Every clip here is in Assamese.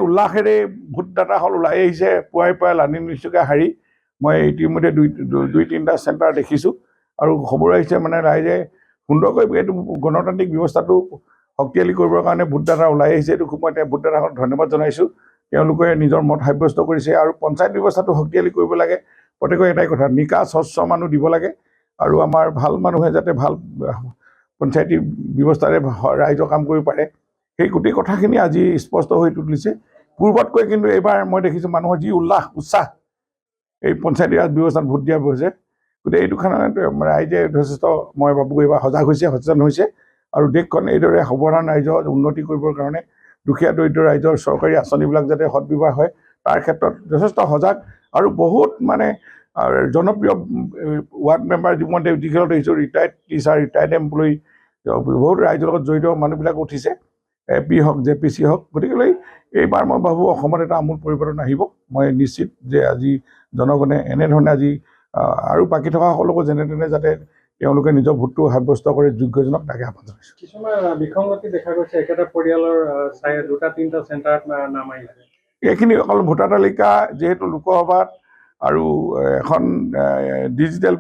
উল্লাসেৰে ভোটদাতাসকল ওলাই আহিছে পুৱাই পুৱাই লানি নিচুকে হাৰি মই ইতিমধ্যে দুই তিনিটা চেণ্টাৰ দেখিছোঁ আৰু খবৰ আহিছে মানে ৰাইজে সুন্দৰকৈ এইটো গণতান্ত্ৰিক ব্যৱস্থাটো শক্তিশালী কৰিবৰ কাৰণে ভোটদাতা ওলাই আহিছে এইটো মই ভোটদাতাসকলক ধন্যবাদ জনাইছোঁ তেওঁলোকে নিজৰ মত সাব্যস্ত কৰিছে আৰু পঞ্চায়ত ব্যৱস্থাটো শক্তিশালী কৰিব লাগে প্ৰত্যেকৰে এটাই কথা নিকা স্বচ্ছ মানুহ দিব লাগে আৰু আমাৰ ভাল মানুহে যাতে ভাল পঞ্চায়তী ব্যৱস্থাৰে ৰাইজৰ কাম কৰিব পাৰে সেই গোটেই কথাখিনি আজি স্পষ্ট হৈ তুলিছে পূৰ্বতকৈ কিন্তু এইবাৰ মই দেখিছোঁ মানুহৰ যি উৎসাহ এই পঞ্চায়তী ৰাজ ব্যৱস্থাত ভোট দিয়া হৈছে গতিকে এইটো কাৰণত ৰাইজে যথেষ্ট মই ভাবোঁ এইবাৰ সজাগ হৈছে সচেতন হৈছে আৰু দেশখন এইদৰে সৰ্বসাধাৰণ ৰাইজৰ উন্নতি কৰিবৰ কাৰণে দুখীয়া দৰিদ্ৰ ৰাইজৰ চৰকাৰী আঁচনিবিলাক যাতে সদব্যৱহাৰ হয় তাৰ ক্ষেত্ৰত যথেষ্ট সজাগ আৰু বহুত মানে জনপ্ৰিয় ৱাৰ্ড মেম্বাৰ যিমতে যিসকল দেখিছোঁ ৰিটায়াৰ্ড টিচাৰ ৰিটায়াৰ্ড এমপ্লয়ী বহুত ৰাইজৰ লগত জড়িত মানুহবিলাক উঠিছে AP হওক JPC হওক গতিকে এইবাৰ মই ভাবোঁ অসমত এটা আমূল পৰিৱৰ্তন আহিব মই নিশ্চিত যে আজি জনগণে এনেধৰণে আজি আৰু বাকী থকাসকলকো যেনে তেনে যাতে তেওঁলোকে নিজৰ ভোটটো সাব্যস্ত কৰে যোগ্যজনক তাকে আহ্বান জনাইছোঁ কিছুমান বিসংগতি দেখা গৈছে একেটা পৰিয়ালৰ দুটা তিনিটা চেণ্টাৰত নাম আহিছে এইখিনি অকল ভোটাৰ তালিকা যিহেতু লোকসভাত আৰু এখন ডিজিটেল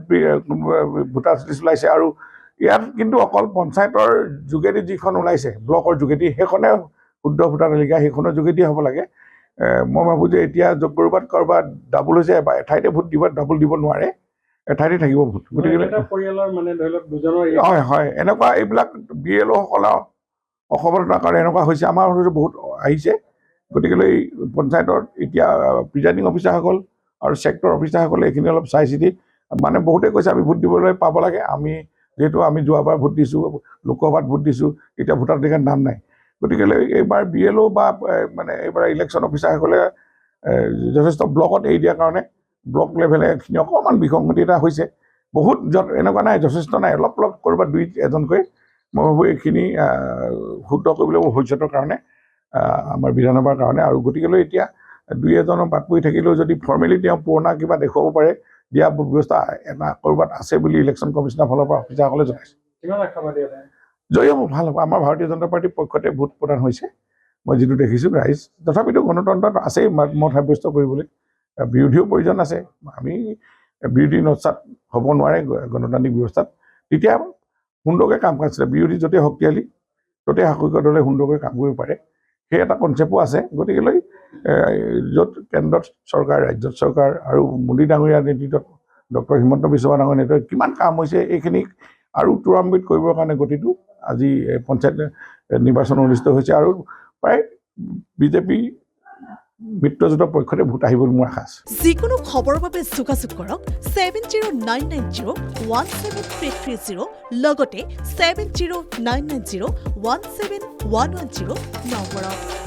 ভোটাৰ লিষ্ট ওলাইছে আৰু ইয়াত কিন্তু অকল পঞ্চায়তৰ যোগেদি যিখন ওলাইছে ব্লকৰ যোগেদি সেইখনে শুদ্ধ ভোটাৰ তালিকা সেইখনৰ যোগেদি হ'ব লাগে মই ভাবোঁ যে এতিয়া ক'ৰবাত ডাবল হৈছে এঠাইতে ভোট দিব ডাবল দিব নোৱাৰে এঠাইতে থাকিব ভোট গতিকে পৰিয়ালৰ মানে ধৰি লওক দুজনৰ হয় এনেকুৱা এইবিলাক BLOসকলৰ অসফলতাৰ কাৰণে এনেকুৱা হৈছে আমাৰ বহুত আহিছে গতিকে এই পঞ্চায়তৰ এতিয়া প্ৰিজাইডিং অফিচাৰসকল আৰু ছেক্টৰ অফিচাৰসকলে এইখিনি অলপ চাই চিতি মানে বহুতে কৈছে আমি ভোট দিবলৈ পাব লাগে আমি যিহেতু আমি যোৱাবাৰ ভোট দিছোঁ লোকসভাত ভোট দিছোঁ এতিয়া ভোটাৰ তালিকাত নাম নাই গতিকে এইবাৰ BLO বা মানে এইবাৰ ইলেকশ্যন অফিচাৰসকলে যথেষ্ট ব্লকত এৰি দিয়াৰ কাৰণে ব্লক লেভেলে এইখিনি অকণমান বিসংগতি এটা হৈছে বহুত এনেকুৱা নাই যথেষ্ট নাই অলপ ক'ৰবাত দুই এজনকৈ মই ভাবোঁ এইখিনি শুদ্ধ কৰিবলৈ ভৱিষ্যতৰ কাৰণে আমাৰ বিধানসভাৰ কাৰণে আৰু গতিকে এতিয়া দুই এজনৰ বাদ পৰি থাকিলেও যদি ফৰ্মেলি তেওঁ পুৰণা কিবা দেখুৱাব পাৰে দিয়া ব্যৱস্থা এটা ক'ৰবাত আছে বুলি ইলেকশ্যন কমিশ্যনৰ ফালৰ পৰা অফিচাৰসকলে জনাইছে জয় হ'ব ভাল হ'ব আমাৰ ভাৰতীয় জনতা পাৰ্টীৰ পক্ষতে ভোট প্ৰদান হৈছে মই যিটো দেখিছোঁ ৰাইজ তথাপিতো গণতন্ত্ৰত আছেই মত সাব্যস্ত কৰিবলৈ বিৰোধীও প্ৰয়োজন আছে আমি বিৰোধী নচাত হ'ব নোৱাৰে গণতান্ত্ৰিক ব্যৱস্থাত তেতিয়া সুন্দৰকৈ কাম কৰিছিলে বিৰোধী য'তে শক্তিশালী ত'তে শাসকীয় দলে সুন্দৰকৈ কাম কৰিব পাৰে সেই এটা কনচেপ্টো আছে গতিকে য'ত কেন্দ্ৰত চৰকাৰ ৰাজ্যত চৰকাৰ আৰু মোদী ডাঙৰীয়াৰ নেতৃত্বত ডক্টৰ হিমন্ত বিশ্ব শৰ্মা ডাঙৰীয়াৰ নেতৃত্বত কিমান কাম হৈছে এইখিনিক আৰু ত্বৰান্বিত কৰিবৰ কাৰণে গতিটো আজি পঞ্চায়ত নিৰ্বাচন অনুষ্ঠিত হৈছে আৰু প্ৰায় বিজেপি মিত্ৰজোঁটৰ পক্ষতে ভোট আহিব মোৰ আশা আছে যিকোনো খবৰৰ বাবে যোগাযোগ কৰক 7099017330 লগতে 7099017110 নম্বৰত